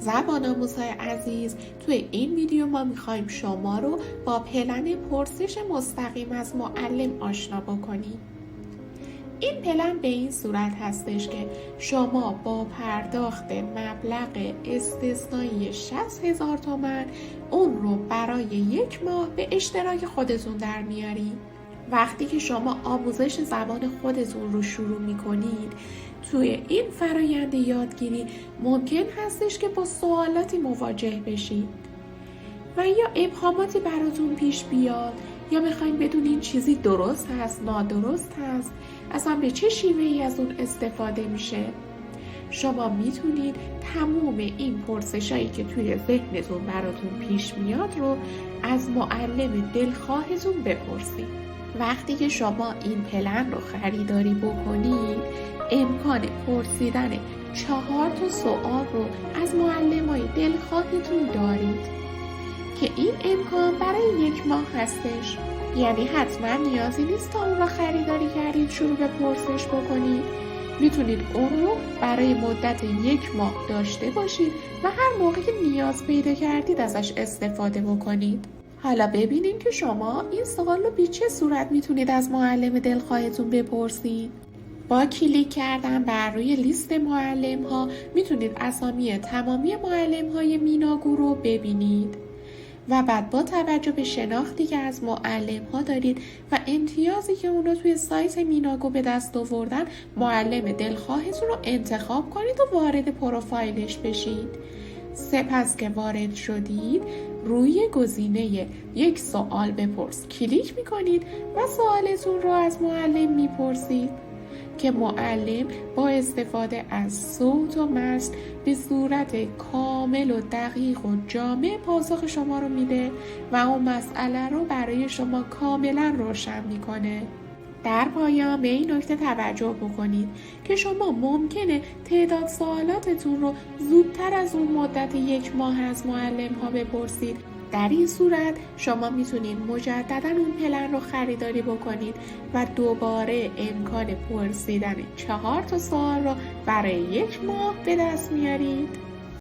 زبان آموزهای عزیز، توی این ویدیو ما میخوایم شما رو با پلن پرسش مستقیم از معلم آشنا بکنیم. این پلن به این صورت هستش که شما با پرداخت مبلغ استثنایی 60,000 تومان اون رو برای 1 ماه به اشتراک خودتون در میارید. وقتی که شما آموزش زبان خودتون رو شروع میکنید، توی این فرایند یادگیری ممکن هستش که با سوالاتی مواجه بشید و یا ابهاماتی براتون پیش بیاد، یا بخواید بدونین چیزی درست هست، نادرست هست، اصلا به چه شیوهی از اون استفاده میشه. شما میتونید تمام این پرسشایی که توی ذهنتون براتون پیش میاد رو از معلم دلخواهتون بپرسید. وقتی که شما این پلن رو خریداری بکنید، امکان پرسیدن 4 سوال رو از معلمای دلخواهتون دارید که این امکان برای 1 ماه هستش. یعنی حتما نیازی نیست تا اون رو خریداری کردید شروع به پرسش بکنید. میتونید اون رو برای مدت 1 ماه داشته باشید و هر موقع که نیاز پیدا کردید ازش استفاده بکنید. حالا ببینید که شما این سوال رو به چه صورت میتونید از معلم دلخواهتون بپرسید. با کلیک کردن بر روی لیست معلم ها میتونید اسامی تمامی معلم های میناگو رو ببینید و بعد با توجه به شناختی که از معلم ها دارید و امتیازی که اون رو توی سایت میناگو به دست آوردن، معلم دلخواهتون رو انتخاب کنید و وارد پروفایلش بشید. سپس که وارد شدید، روی گزینه 1 سوال بپرس کلیک میکنید و سوالتون رو از معلم میپرسید که معلم با استفاده از صوت و متن به صورت کامل و دقیق و جامع پاسخ شما رو میده و اون مسئله رو برای شما کاملا روشن میکنه. در پایان به این نکته توجه بکنید که شما ممکنه تعداد سوالاتتون رو زودتر از اون مدت 1 ماه از معلم ها بپرسید. در این صورت شما میتونید مجددا اون پلن رو خریداری بکنید و دوباره امکان پرسیدن 4 سوال رو برای 1 ماه به دست میارید.